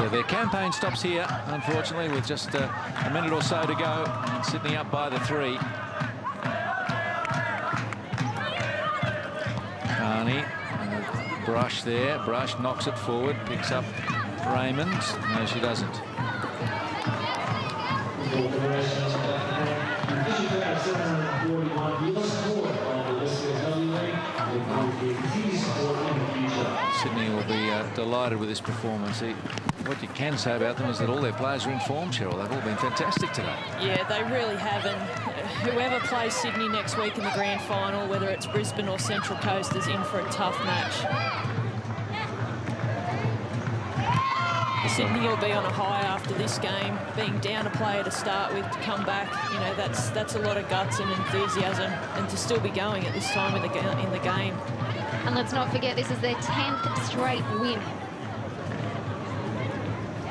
their campaign stops here, unfortunately, with just a minute or so to go, and Sydney up by the 3. Carney, Brush there. Brush knocks it forward, picks up Raymond. No, she doesn't. Sydney will be delighted with this performance. What you can say about them is that all their players are in form, Cheryl. They've all been fantastic today. Yeah, they really have. And whoever plays Sydney next week in the grand final, whether it's Brisbane or Central Coast, is in for a tough match. Sydney will be on a high after this game, being down a player to start with, to come back. You know, that's a lot of guts and enthusiasm, and to still be going at this time in the game. And let's not forget, this is their 10th straight win.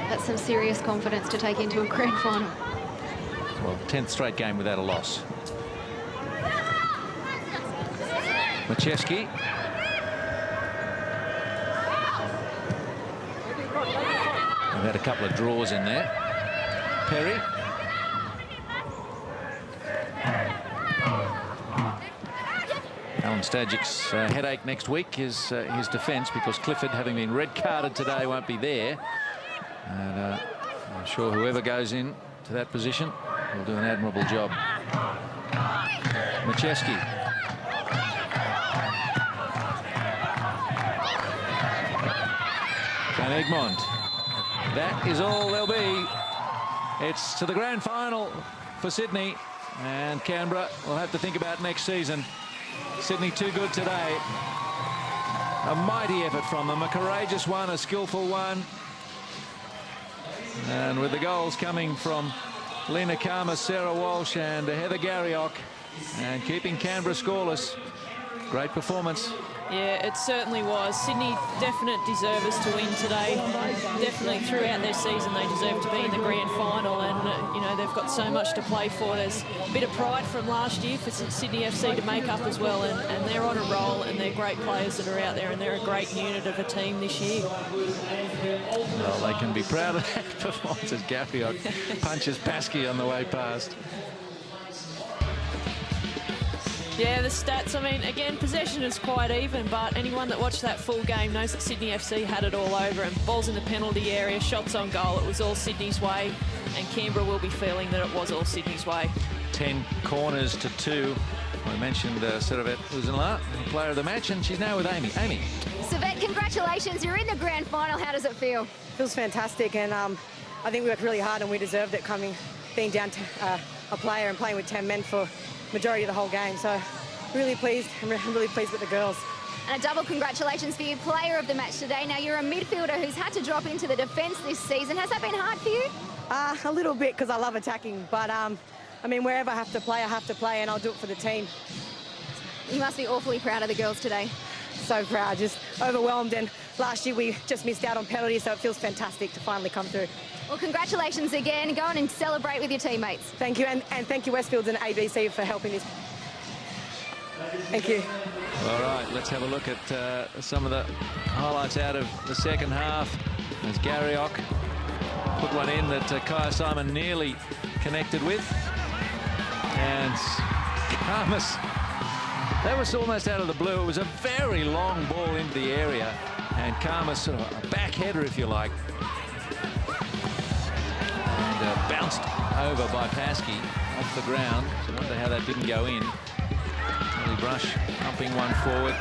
That's some serious confidence to take into a grand final. Well, 10th straight game without a loss. Macheski. We've had a couple of draws in there. Perry. Alan Stagic's headache next week is his defence, because Clifford, having been red-carded today, won't be there. And I'm sure whoever goes in to that position will do an admirable job. Macheski. Van Egmond. That is all there'll be. It's to the grand final for Sydney, and Canberra will have to think about next season. Sydney too good today. A mighty effort from them, a courageous one, a skillful one. And with the goals coming from Lena Karma, Sarah Walsh and Heather Garriock, and keeping Canberra scoreless. Great performance. Yeah, it certainly was. Sydney definite deservers to win today. Definitely throughout their season they deserve to be in the grand final, and you know, they've got so much to play for. There's a bit of pride from last year for Sydney FC to make up as well, and they're on a roll, and they're great players that are out there, and they're a great unit of a team this year. Well, they can be proud of that performance as Garriock punches Paskey on the way past. Yeah, the stats, I mean, again, possession is quite even, but anyone that watched that full game knows that Sydney FC had it all over, and balls in the penalty area, shots on goal, it was all Sydney's way, and Canberra will be feeling that it was all Sydney's way. 10 corners to 2. I mentioned Servet Uzenla, player of the match, and she's now with Amy. Amy. Servet, congratulations, you're in the grand final. How does it feel? Feels fantastic, and I think we worked really hard and we deserved it, being down to a player and playing with 10 men for majority of the whole game. So really pleased. I'm really pleased with the girls. And a double congratulations for you, player of the match today. Now, you're a midfielder who's had to drop into the defence this season. Has that been hard for you? A little bit, because I love attacking, but I mean, wherever I have to play, and I'll do it for the team. You must be awfully proud of the girls today. So proud, just overwhelmed, and last year we just missed out on penalties, so it feels fantastic to finally come through. Well, congratulations again. Go on and celebrate with your teammates. Thank you, and thank you Westfield and ABC for helping this. Thank you. All right, let's have a look at some of the highlights out of the second half. As Garriock put one in that Kaya Simon nearly connected with. And Karmas, that was almost out of the blue. It was a very long ball into the area, and Karmas, sort of a back header, if you like. And bounced over by Paskey off the ground. So I wonder how that didn't go in. Brush pumping one forward.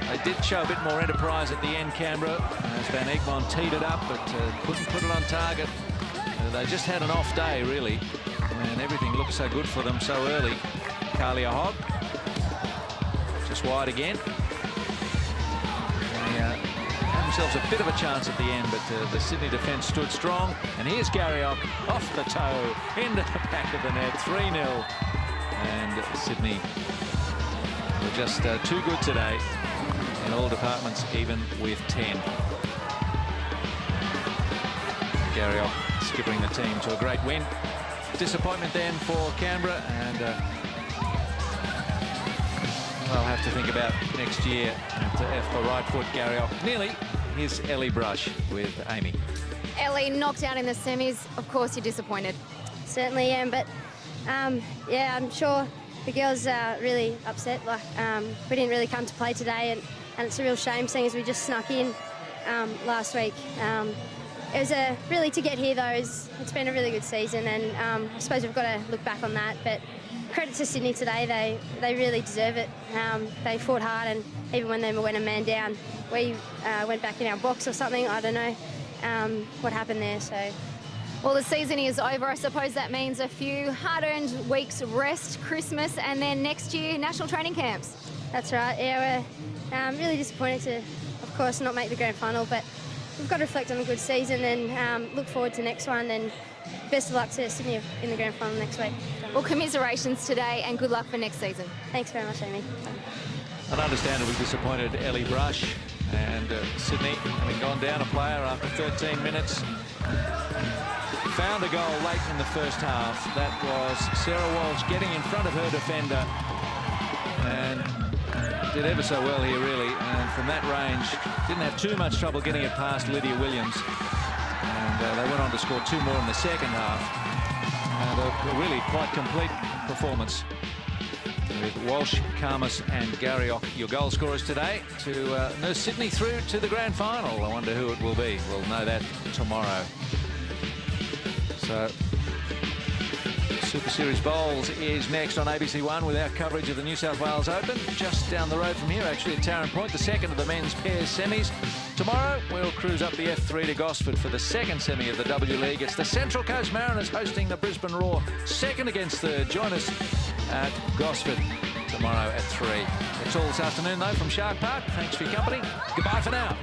They did show a bit more enterprise at the end, Canberra, as Van Egmond teed it up, but couldn't put it on target. They just had an off day, really, and everything looked so good for them so early. Kalia Hogg, just wide again. They had themselves a bit of a chance at the end, but the Sydney defence stood strong. And here's Garriock off the toe, into the back of the net, 3-0. And Sydney were just too good today in all departments, even with 10. Garriock skippering the team to a great win. Disappointment then for Canberra, and they'll have to think about next year. And for right foot, Garriock nearly. Here's Ellie Brush with Amy. Ellie, knocked out in the semis. Of course, you're disappointed. Certainly am, but yeah, I'm sure the girls are really upset. Like we didn't really come to play today, and it's a real shame seeing as we just snuck in last week. It was really to get here though. It's been a really good season, and I suppose we've got to look back on that. But credit to Sydney today, they really deserve it. They fought hard, and even when they went a man down, we went back in our box or something. I don't know what happened there. So. Well, the season is over. I suppose that means a few hard-earned weeks rest, Christmas, and then next year, national training camps. That's right. Yeah, we're really disappointed to, of course, not make the grand final, but we've got to reflect on a good season and look forward to next one. And best of luck to Sydney in the grand final next week. Well, commiserations today, and good luck for next season. Thanks very much, Amy. An understandably disappointed Ellie Brush, and Sydney, having gone down a player after 13 minutes, found a goal late in the first half. That was Sarah Walsh getting in front of her defender, and did ever so well here, really. And from that range, didn't have too much trouble getting it past Lydia Williams. And they went on to score 2 more in the second half. And a really quite complete performance, with Walsh, Karmas and Garriock, your goal scorers today, to nurse Sydney through to the grand final. I wonder who it will be. We'll know that tomorrow. So, Super Series Bowls is next on ABC1 with our coverage of the New South Wales Open. Just down the road from here, actually, at Tarrant Point, the second of the men's pairs semis. Tomorrow, we'll cruise up the F3 to Gosford for the second semi of the W-League. It's the Central Coast Mariners hosting the Brisbane Roar, second against third. Join us at Gosford tomorrow at 3. That's all this afternoon, though, from Shark Park. Thanks for your company. Goodbye for now.